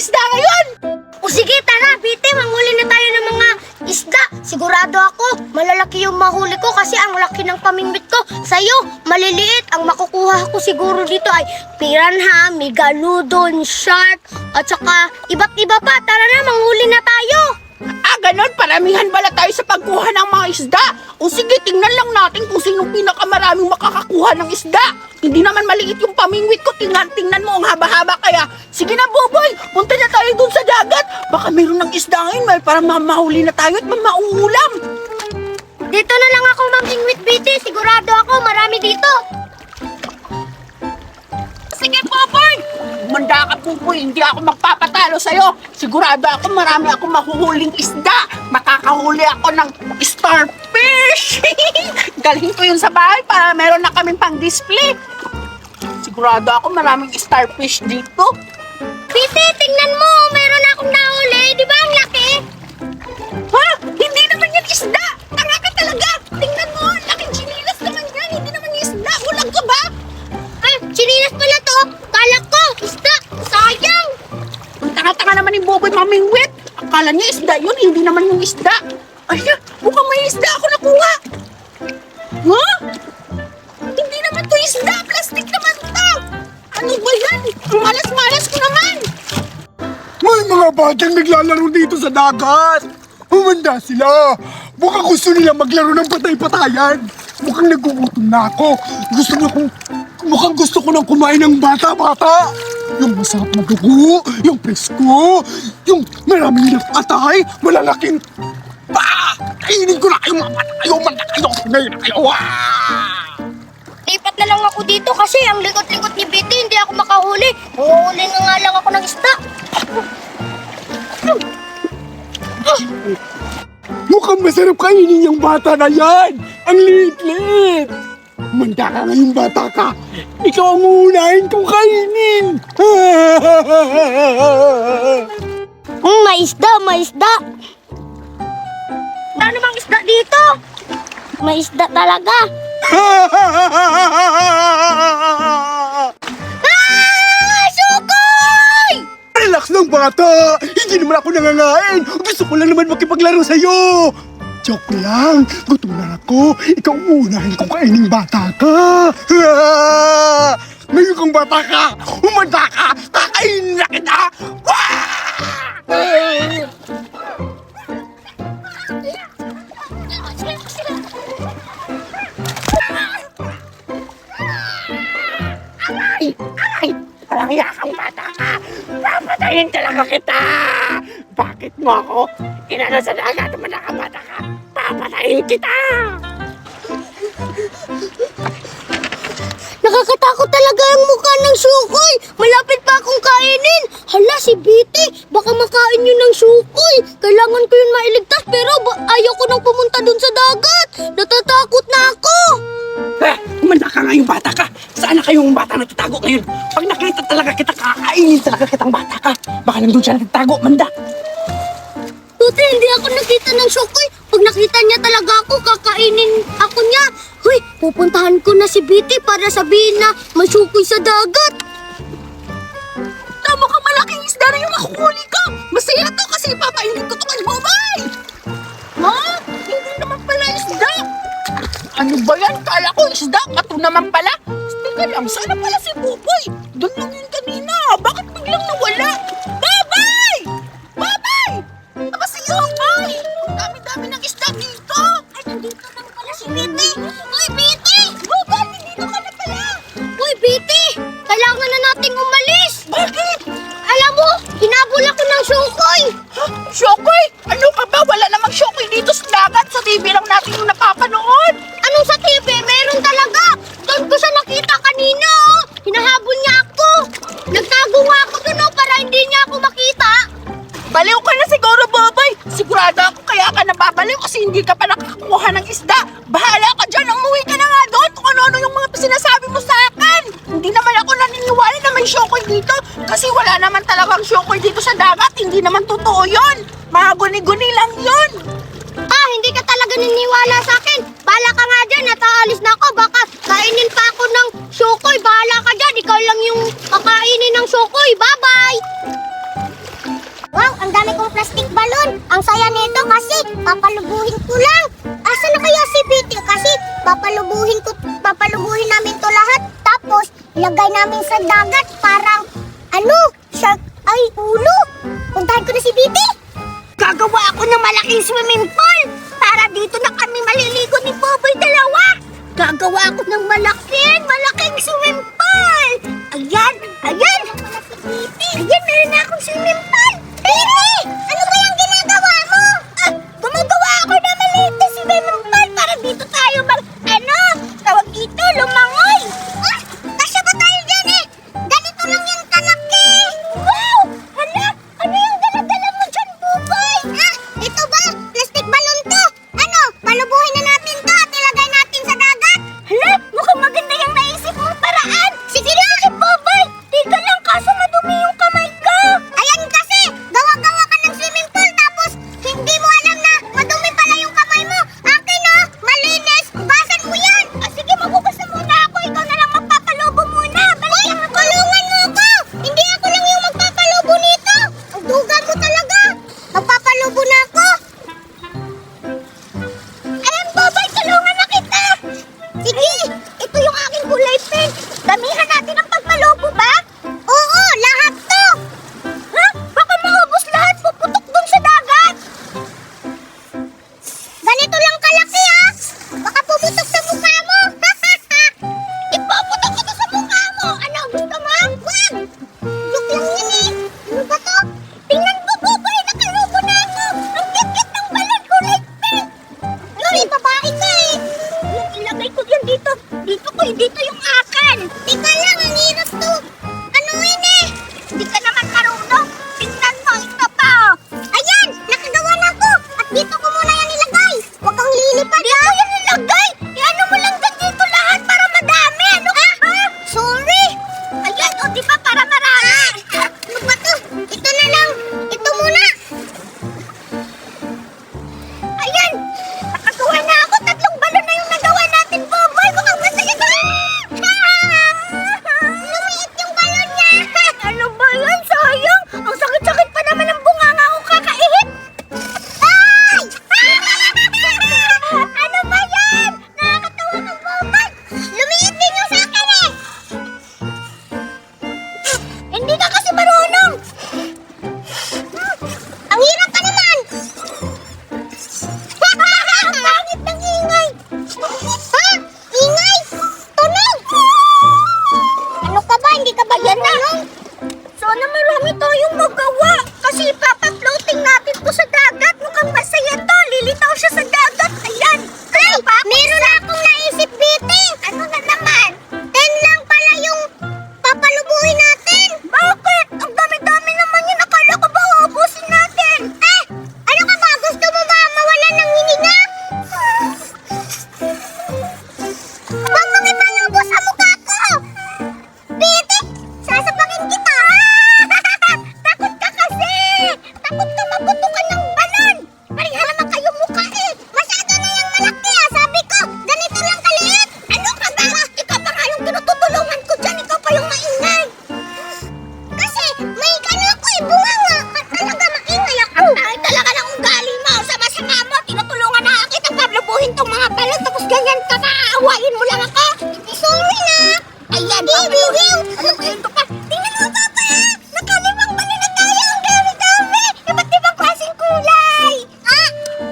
isda ngayon! O sige, tara, Biti, manghuli na tayo ng mga isda. Sigurado ako, malalaki yung mahuli ko kasi ang laki ng pamingwit ko. Sa'yo, maliliit. Ang makukuha ko siguro dito ay piranha, megalodon, shark, at saka iba't iba pa. Tara na, manghuli na tayo. Ganon, paramihan bala tayo sa pagkuha ng mga isda. O sige, tingnan lang natin kung sinong pinakamaraming makakakuha ng isda. Hindi naman maliit yung pamingwit ko. Tingnan mo, ang haba-haba kaya. Sige na, Boboy, punta na tayo dun sa dagat. Baka mayroon ng isda ngayon, para mamahuli na tayo at mamauulam. Dito na lang ako mamingwit, Biti. Sigurado ako, marami dito. Sige, Boboy! Manda ka, Boboy. Hindi ako magpapatalo sa'yo. Sigurado ako marami akong mahuhuling isda. Makakahuli ako ng starfish. Galhin ko yun sa bahay para meron na kaming pang-display. Sigurado ako maraming starfish dito. Biti, tingnan mo. Meron akong nahuli. Di ba ang laki? Ha? Hindi naman yan isda! Tanga ka talaga! Tingnan mo! Laking chinilas naman yan! Hindi naman yung isda! Ulang ka ba? Ay, chinilas pala to. Kala ko, isda. Sayang. Ang tanga-tanga naman ni Boboy mamingwit! Akala niya isda yun, hindi naman yung isda! Ay, mukhang may isda ako nakuha! Ha? Hindi naman to isda! Plastic naman to! Ano ba yan? Ang malas-malas ko naman! May mga batang naglalaro dito sa dagat! Humanda sila! Mukhang gusto nila maglaro ng patay-patayan! Mukhang nagugutom na ako! Mukhang gusto ko nang kumain ng bata-bata! Yung masarap na dugo, yung presko, yung maraming napatay, malalaking... Kainin ko na kayo mga bata kayo! Manda kayo! Ngayon na kayo! Lipat na lang ako dito kasi ang likot-likot ni Biti, hindi ako makahuli. Huhuli na nga lang ako ng isda. Mukhang masarap kainin yung bata na yan! Ang liit-liit! Manda ka ngayong bata ka! Ikaw ang uunahin kong kainin! May isda, may isda. Wala namang isda dito. May isda talaga. Sukoy! Relax lang bata! Hindi naman ako nangangain! Gusto ko lang naman makipaglaro sa'yo! Joke lang! Gutom na ako! Ikaw unahin kong kainin bata ka! Ngayon kang bata ka! Umanda ka! Kakainin na kita! Ay! Parang yakang bata ka! Papatayin talaga kita! Bakit mo ako inano sa dagat naman nakabata ka? Papatayin kita! Nakakatakot talaga ang mukha ng sukoy. Malapit pa akong kainin. Hala, si Biti. Baka makain yun ng sukoy. Kailangan ko yun mailigtas pero ayaw ko nang pumunta dun sa dagat. Natatakot na ako. Umanda ka ngayong bata ka! Saan na kayong bata nagtatago ngayon? Pag nakita talaga kita, kakainin talaga kitang bata ka! Baka nandun siya nagtatago, Manda! Tuti, hindi ako nakita ng sukoy. Pag nakita niya talaga ako, kakainin ako niya. Hoy, pupuntahan ko na si Biti para sabihin na may sukoy sa dagat. Tama ka, malaking isda na yung makuhuli ko! Masaya to kasi ipapainit ko to kay Bobay! Ha? Hindi naman pala isda! Ano ba yan? Kala ko isda, kato naman pala. Teka lang, sana pala si Boboy. Doon lang yun kanina. Bakit biglang nawala? Bobay! Bobay! Aba si Bobay! Ang dami-dami ng isda dito. Ay, nandito lang pala si Biti. Hoy, Biti! Bobay, dito ka na pala. Hoy, Biti! Kailangan na nating umalis. Bakit? Alam mo, hinabol ako ng sukoy. Shokoy? Ano ka ba? Wala namang shokoy dito sa dagat. Sa TV lang natin yung napapanood. Anong sa TV? Meron talaga. Doon ko siya nakita kanina, oh. Hinahabol niya ako. Nagtago nga ako doon, oh, para hindi niya ako makita. Baliw ka na siguro, Boboy. Sigurado ako kaya ka nababaliw kasi hindi ka pa nakakuha ng isda. Bahala ka dyan. Umuwi ka na nga doon kung ano-ano yung mga sinasabi mo sa akin. Hindi naman ako naniniwala na may shokoy dito kasi wala naman talagang shokoy dito sa dagat. Hindi naman totoo yun. Mga guni-guni lang yun. Hindi ka talaga niniwala sa akin. Bahala ka nga dyan at aalis na ako. Baka kainin pa ako ng sukoy. Bahala ka dyan. Ikaw lang yung kakainin ng sukoy. Bye-bye! Wow, ang dami kong plastic balon. Ang saya nito kasi papalubuhin ko lang. Asa na kaya si Betty? Kasi papalubuhin namin to lahat. Tapos, ilagay namin sa dagat parang, shark, ay, ulo. Puntahan ko na si Betty. Gagawa ako ng malaking swimming pool para dito na kami maliligo ni Boboy dalawa. Gagawa ako ng malaking swimming pool. Ayan. Ayan, meron na akong swimming pool. Betty, ano ba yung ginagawa mo? Gumagawa ako ng maliit na swimming pool para dito tayo tawag dito, lumangoy. Kasya ba tayo dyan eh? Ganito lang yung kalaki. Wow! Hala, ano yung dala-dala mo dyan, Boboy? Ito ba? Plastic balloon to. Palubuhin na natin to at ilagay natin sa dagat. Hala, mukhang maganda yung naisip mong paraan. Sige na, Boboy. Tiga lang kaso madumi yung kamay ko. Ayan kasi, gawa-gawa ka ng swimming pool tapos hindi mo alam na madumi pala yung kamay mo. Akin malinis. Hugasan mo yan. Sige, maghugas na muna ako. Ikaw na lang magpapalubo muna. Balik ka. Tulungan mo ako. Hindi ako lang yung magpapalubo nito. Ang dugan mo talaga. Magpapalubo na ako. Ayan, Boboy, tulungan na kita. Sige, ito yung aking kulay pink. Damihan natin ang pagpalubo ba? Oo, lahat to. Ha? Baka maubos lahat. Puputok dun sa dagat. Ganito lang kalaki Baka pumutok sa mukha mo. Ipaputok ko to sa mukha mo. Ano, gusto mo? Wag! Joke lang yan Ano ba to? Tingnan mo, Boboy, nakalubo na ako. Ang kit-kit ng balon kulay pink. Babae ka ilagay ko yan dito. Dito yung akin. Tika lang, ang hirap to. Ano Hindi ka naman marunong. Tingnan mo, ito pa. Ayan, nakagawa na ako. At dito ko muna yan ilagay. Huwag kang lilipad Dito yan ilagay? Ano mo lang dito lahat para madami. Ano ka ba? Sorry. Ayan, di ba para marami? Ano ba to? Ito na lang. Ito muna. Ayan, nakagawa na ako. 3 balon na yung nagawa natin, Boboy. Mukhang masaya to. Lumiit yung balon niya. Ano ba yan? Sayang. Ang sakit-sakit pa naman ang bunganga ko kakaihip. Ay! Ano ba yan? Nakakatawa ng Boboy. Lumiit din yung sa akin Hindi ka kasi marunong. Ang hirap pa naman. Ang pangit ng ingay. Ingay? Tunog? Ano ka ba? Hindi ka ba marunong? Sana marami tayong magawa. Kasi ipapa-floating natin to sa dagat. Mukhang masaya to. Lilitaw siya sa dagat. Ayan. Ay, meron na akong naisip, Betty. Ano na naman? 10 lang pala yung papalubuhin natin. Bakit? Ang dami-dami naman yun. Akala ko ba uubusin natin? Ano ka ba? Gusto mo ba mawalan ng hininga? Huwag mong ipalubo sa mukha ko! Betty, sasapakin kita! Takot ka kasi! Takot ka maputukan ng balon! Pareha naman kayong mukha Masyado na yung malaki Sabi ko, ganito lang kaliit! Ano ka ba? Ikaw pa nga yung tinutulungan ko dyan. Ikaw pa yung maingay! Kasi may ako bunganga. Talaga maingay ako. Ang dahil talaga ng ugali mo. Sama-sama mo, tinutulungan na kita pablubuhin tong mga balon. Tapos ganyan ka na, aawain mo lang ako. Sorry na. Ayan, pablubuhin ko pa. Tingnan mo pa pa. Nakalimang balon na tayo. Ang dami-dami. Iba't ibang klaseng kulay.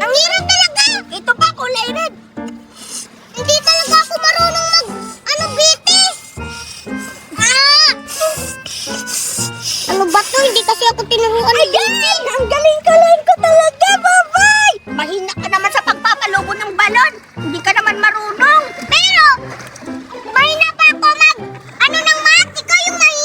Ang hirap talaga. Ito pa, kulay red. Hindi talaga ako marunong Betty. Ano ba to? Hindi kasi ako tinuruan ni Betty. Ang galing-galing ko talaga, Boboy. Mahina ka naman sa pagpapalubo ng balon. Hindi ka naman marunong. Pero, mahina pa ako ng math. Ikaw yung mahina.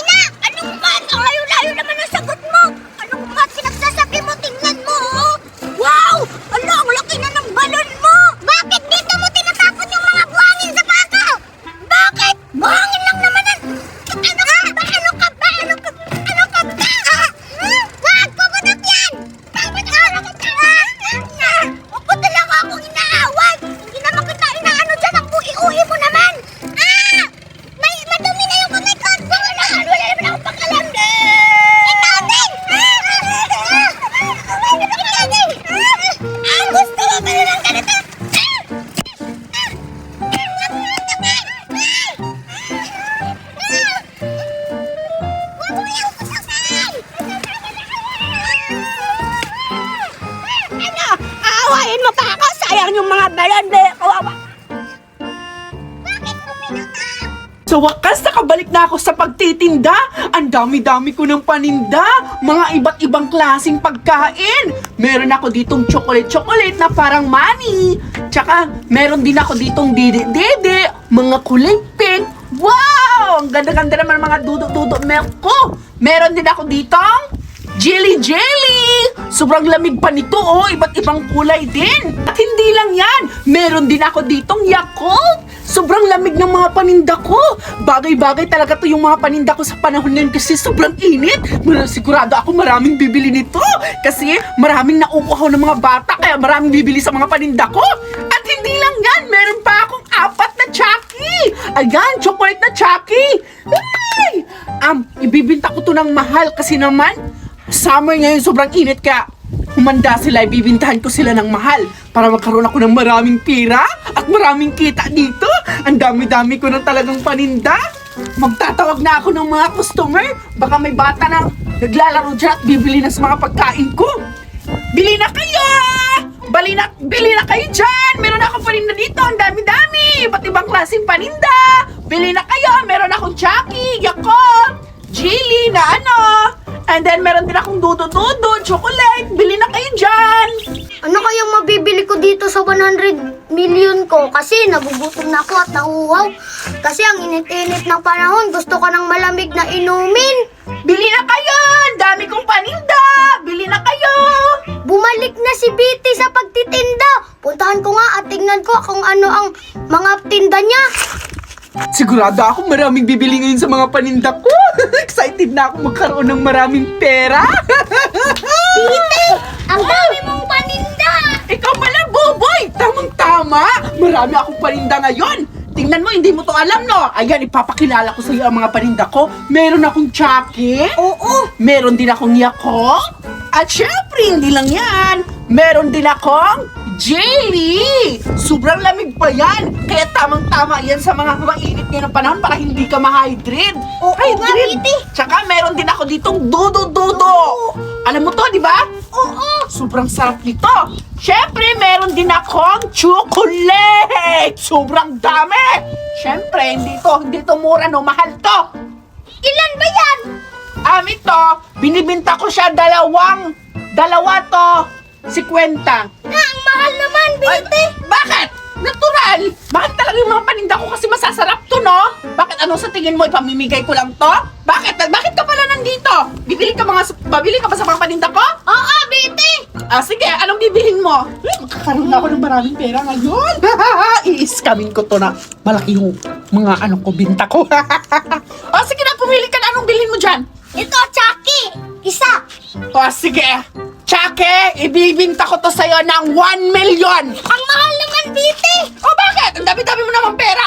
ngayon, be. Kawawa. Sa wakas, nakabalik na ako sa pagtitinda. Ang dami-dami ko ng paninda. Mga iba't ibang klaseng pagkain. Meron ako ditong chocolate na parang money. Tsaka, meron din ako ditong dede-dede. Mga kulay pink. Wow! Ang ganda-ganda naman ng mga dudot-dudot milk ko. Meron din ako ditong jelly! Sobrang lamig pa nito, oh. Iba't ibang kulay din. At hindi lang yan. Meron din ako ditong Yakult. Sobrang lamig ng mga paninda ko. Bagay-bagay talaga to yung mga paninda ko sa panahon ngayon kasi sobrang init. Sigurado ako maraming bibili nito. Kasi maraming nauuhaw ng mga bata kaya maraming bibili sa mga paninda ko. At hindi lang yan. Meron pa akong 4 na Chucky. Ayan, chocolate na Chucky. Ay! Ibibinta ko to ng mahal kasi naman summer ngayon sobrang init kaya humanda sila, ibibintahan ko sila ng mahal para magkaroon ako ng maraming pira at maraming kita dito. Ang dami-dami ko na talagang paninda. Magtatawag na ako ng mga customer. Baka may bata na naglalaro dyan at bibili na sa mga pagkain ko. Bili na kayo! Bili na kayo dyan! Meron akong paninda dito, ang dami-dami! Iba't ibang klaseng paninda! Bili na kayo! Meron akong Chucky, Yakult, Jelly na ano! And then, meron din akong dudo-dudo, chocolate. Bili na kayo dyan. Ano kayang mabibili ko dito sa 100 million ko? Kasi nagugutom na ako at nauuhaw. Kasi ang init-init ng panahon, gusto ko ng malamig na inumin. Bili na kayo. Ang dami kong paninda. Bili na kayo. Bumalik na si Betty sa pagtitinda. Puntahan ko nga at tingnan ko kung ano ang mga tinda niya. Sigurado ako maraming bibili ngayon sa mga paninda ko. Excited na ako magkaroon ng maraming pera. Betty, ang dami mong paninda. Ikaw pala, Boboy. Tamang-tama. Marami akong paninda ngayon. Tingnan mo, hindi mo to alam, no? Ayan, ipapakilala ko sa iyo ang mga paninda ko. Meron akong Chucky. Oo. Meron din akong Yakult. At syempre, hindi lang yan. Meron din akong jelly. Sobrang lamig pa yan. Kaya tamang-tama yan sa mga mainit ngayon ng panahon para hindi ka ma-hydrate. Oo nga, Betty. Tsaka meron din ako ditong dudo-dudo. Alam mo to, di ba? Oo. Sobrang sarap nito. Syempre, meron din akong chocolate. Sobrang dami. Syempre, hindi to mura, no? Mahal to. Ilan ba yan? Ito, binibinta ko siya dalawa to, 50. Ang mahal naman, Betty. Bakit? Natural. Mahal talaga yung mga paninda ko kasi masasarap to, no? Bakit? Ano sa tingin mo? Ipamimigay ko lang to? Bakit? Bakit ka pala nandito? Babili ka ba sa mga paninda ko? Oo, Betty. Sige, anong bibilhin mo? Magkakaroon na ako ng maraming pera ngayon. I-scamming ko to na malaki yung mga binta ko. Sige na, pumili ka na. Anong bilhin mo dyan? Ito, Chucky. Isa. Sige. Chucky, ibibinta ko to sa'yo ng 1 million. Ang mahal naman, Betty. Bakit? Ang dami-dami mo naman pera.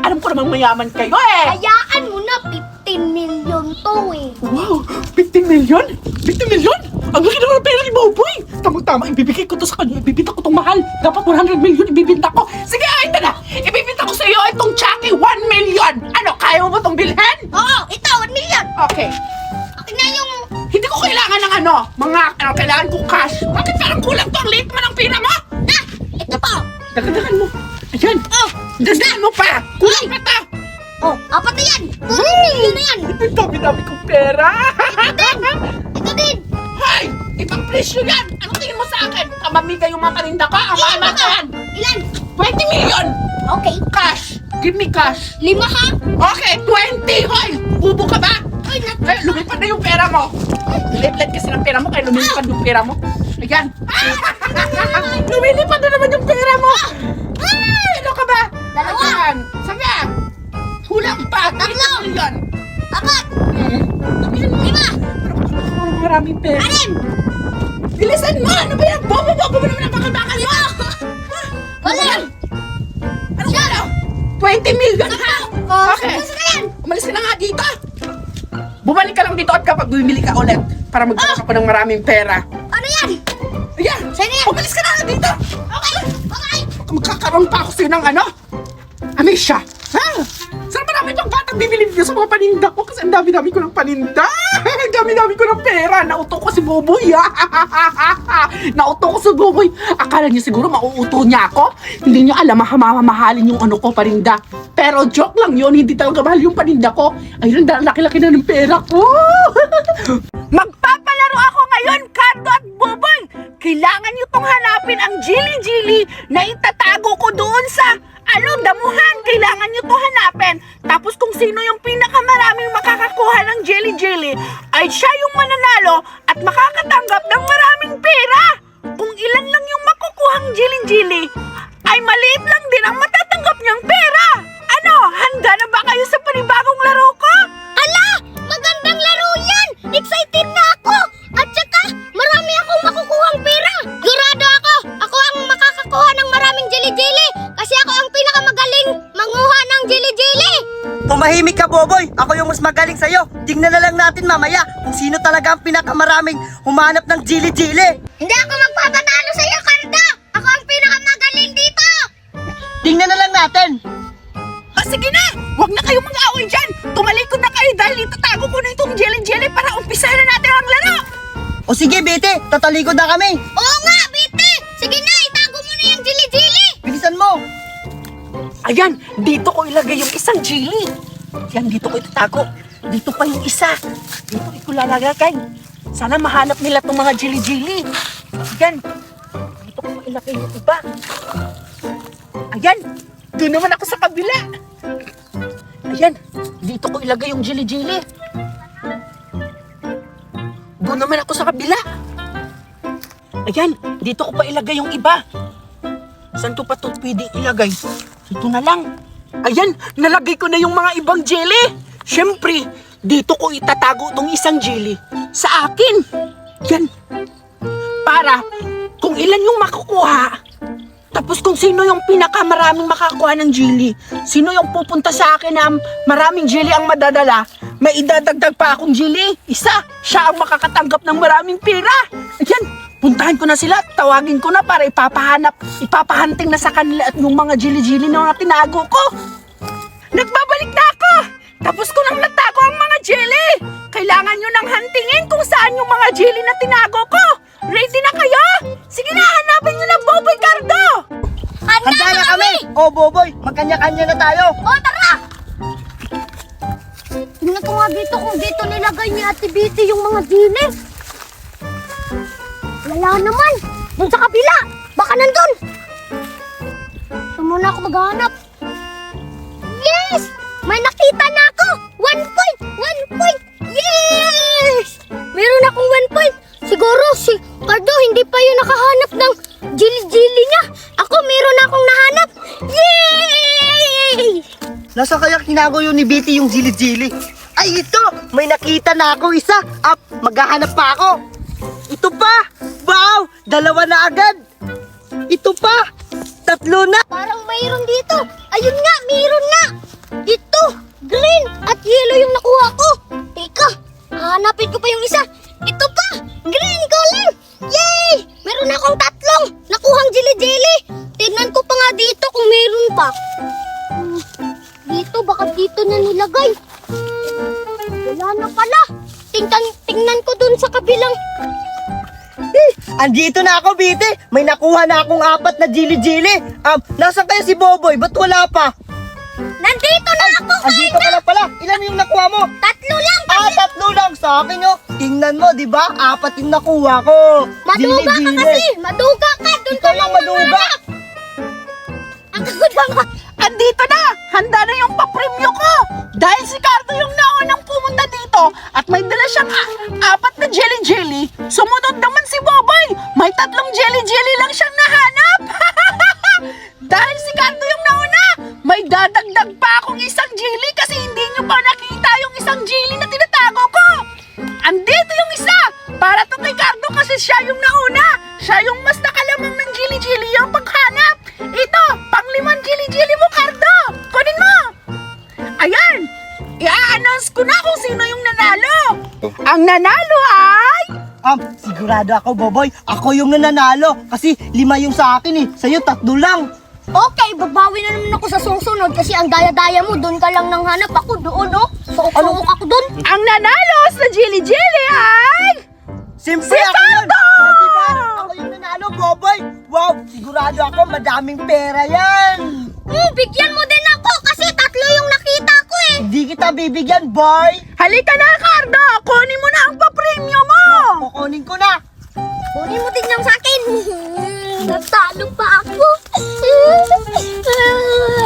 Alam ko namang mayaman kayo eh. Hayaan mo na, 15 million to eh. Wow, 15 million? 15 million? Ang laki naman ng pera ni Boboy. Tama-tama, ibibigay ko to sa kanya. Ibibinta ko tong mahal. Dapat 100 million ibibinta ko. Sige, ito na. Ibibinta ko sa iyo itong Chucky 1 million. Ano, kaya mo ba itong bilhin? Oo, ito, 1 million. Okay. Akin na yung... Hindi ko kailangan ng kailangan ko cash. Bakit parang kulang to? Ang liit mo ng pera mo. Ito pa. Dagdagan mo. Ayan. Dagdagan mo pa. Kulang pa to. Apat na yan. 2 million na yan. Ang dami-dami kong pera. Ito din. Hoy! Ibang presyo yan! Anong tingin mo sa akin? Kamamigay yung mga paninda ko? Ang mahal ka yan! Ilan? 20 million! Okay. Cash! Give me cash! 5 ha? Okay, 20! Hoy! Bubo ka ba? Ay, Lumipad na yung pera mo! Liit-liit kasi ng pera mo kaya lumilipad yung pera mo. Ayan! Lumilipad na naman yung pera mo! Ay! Ano ka ba? Dalawa. Ayan! Sige! Kulang pa! 20 million! 4. Sabihin mo! 5. Maraming pera! 6. Bilisan mo! Ano ba yan? Bobo-bobo mo naman ang bakal-bakal mo! Wala. Ano ba yan? 20 million ha? Okay. Gusto na yan. Umalis ka na nga dito. Bumalik ka lang dito at kapag bumili ka ulit para magbukas ako ng maraming pera. Ano yan? Ayan! Saan yan? Umalis ka na nga dito! Okay. Okay. Magkakaroon pa ako sa'yo ng Amisha! Ha? Saan marami pang bata bibili niyo sa mga paninda ko kasi ang dami-dami ko ng paninda. Ang dami-dami ko ng pera. Nauto ko si Boboy. Nauto ko si Boboy. Akala niyo siguro mauuto niya ako? Hindi niyo alam, mamahalin yung ano ko, paninda. Pero joke lang yun, hindi talaga mahal yung paninda ko. Ayun, laki-laki na ng pera ko. Magpapalaro ako ngayon, Cardo at Boboy. Kailangan niyo tong hanapin ang Jilly na itatago ko doon sa damuhan. Kailangan niyo to hanapin. Tapos kung sino yung pinakamaraming makakakuha ng Jilly ay siya yung mananalo at makakatanggap ng maraming pera. Kung ilan lang yung makukuhang Jilly ay maliit lang din ang matatanggap niyang pera. Ano, handa na ba kayo sa panibagong laro ko? Ala! Magandang laro yan! Excited na ako! At saka, marami akong makukuhang pera! Sigurado ako! Ako ang makakakuha ng maraming Jilly kasi ako ang pinakamagaling manguha ng Jilly! Tumahimik ka, Boboy. Ako yung mas magaling sa'yo. Tingnan na lang natin mamaya kung sino talaga ang pinakamaraming humanap ng Jilly. Hindi ako magpapatalo sa'yo, Cardo! Ako ang pinakamagaling dito! Tingnan na lang natin. Sige na! Huwag na kayong mag-away dyan! Tumalikod na kayo dahil itatago ko na itong Jilly para umpisahan na natin ang laro! O sige, Bete. Tatalikod na kami. Oo nga, Bite! Sige na, itago mo na yung Jilly! Bilisan mo. Ayan, dito ko ilagay yung isang Jilly. Yan, dito ko itatago. Dito pa yung isa. Dito ko lalagay. Sana mahanap nila itong mga Jilly. Ayan, dito ko ilagay yung iba. Ayan, doon naman ako sa kabila. Ayan, dito ko ilagay yung Jilly. Doon naman ako sa kabila. Ayan, dito ko pa ilagay yung iba. Saan ko pa ito pwede ilagay? Ito na lang. Ayan, nalagay ko na yung mga ibang Jilly. Siyempre, dito ko itatago itong isang Jilly sa akin. Yan. Para kung ilan yung makukuha, tapos kung sino yung pinakamaraming makakuha ng Jilly, sino yung pupunta sa akin na maraming Jilly ang madadala, may idadagdag pa akong Jilly. Isa, siya ang makakatanggap ng maraming pera. Ayan, puntahan ko na sila, tawagin ko na para ipapahanting na sa kanila at yung mga Jilly na mga tinago ko. Nagbabalik na ako! Tapos ko nang natago ang mga Jilly. Kailangan nyo nang hantingin kung saan yung mga Jilly na tinago ko. Ready na kayo? Sige na, hanapin nyo na Boboy, Cardo! Handa na kami. O, Boboy. Magkanya-kanya na tayo. O, tara! Tingnan ko nga dito kung dito nilagay ni Ate Bite yung mga Jilly. Wala naman. Doon sa kabila. Baka nandun. Ito muna ako maghanap. Yes! May nakita na ako! 1 point! 1 point! Yes! Meron akong 1 point. Siguro si Cardo hindi pa yun nakahanap ng Jilly niya. Ako meron akong nahanap. Yay! Nasa kaya tinago yun ni Bete yung Jilly? Ay, ito! May nakita na ako isa. Maghahanap pa ako. Ito pa! Wow! 2 na agad! Ito pa! 3 na! Parang mayroon dito. Ayun nga, mayroon na. Ito, green at yellow yung nakuha ko. Teka, hanapin ko pa yung isa. Ito pa, green color. Yay! Meron akong 3 nakuhang Jilly. Tignan ko pa nga dito kung meron pa. Dito, baka dito na nilagay. Wala na pala. Tingnan ko dun sa kabilang. Andito na ako, Bete. May nakuha na akong 4 na Jilly. Nasaan kaya si Boboy? Ba't wala pa? Nandito na ako, Andito ka lang pala. Ilan yung nakuha mo? 3 lang. 3 lang sa akin, yo. Tingnan mo, di ba? 4 yung nakuha ko. Maduga ka kasi. Maduga ka. Doon ka Ikaw lang maduga. Andito na! Handa na yung papremyo ko! Dahil si Cardo yung naunang pumunta dito at may dala siyang 4 na Jilly, sumunod naman si Boboy! May 3 Jilly lang siyang nahanap! Dahil si Cardo yung nauna, may dadagdag pa akong isang Jilly kasi hindi nyo pa nakita yung isang Jilly na tinatago ko! Andito yung isa! Para to kay Cardo kasi siya yung nauna! Siya yung mas nakalamang ng Jilly yung paghanap! Ito, pang-5 Jilly mo, Cardo! Kunin mo! Ayan! I-announce ko na kung sino yung nanalo! Ang nanalo ay... Sigurado ako, Boboy. Ako yung nananalo. Kasi 5 yung sa akin eh. Sa'yo 3 lang. Okay, babawi na naman ako sa susunod kasi ang daya-daya mo, doon ka lang nang hanap. Ako doon, oh. Suok-suok ako doon. Ang nanalo sa Jilly Jilly ay... Siyempre ako yun! O, diba? Ako yung nanalo, Boboy! Wow, sigurado ako madaming pera yan! Bigyan mo din ako kasi 3 yung nakita ko eh. Hindi kita bibigyan, boy! Halika na, Cardo! Kunin mo na ang papremyo mo! Kukunin ko na! Kunin mo din yung sa akin. Natalo pa ako.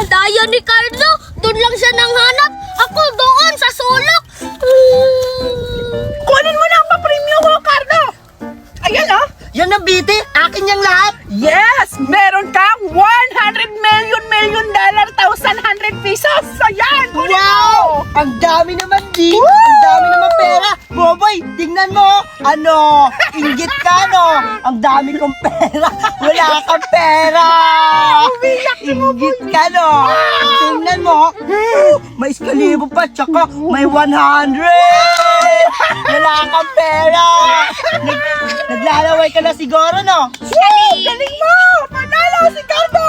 Daya ni Carlo. Doon lang siya nang hanap. Ako doon sa sulok. Kunin mo na ang papremyo ko, Cardo! Ayan, oh! Yan ang biti! Akin yung lahat! Yes! Meron kang $100 million, $1,100 pesos! Ayan! Kunin mo! Ang dami naman, Di! Ang dami naman pera! Boboy, tingnan mo! Ano? Inggit ka, no? Ang dami kong pera! Wala kang pera! Inggit ka, no? Tingnan mo! May iskalibo pa, tsaka may 100! Wala kang pera! Naglalaway ka na siguro, no? Wow! Galing mo! Panalo si Cardo!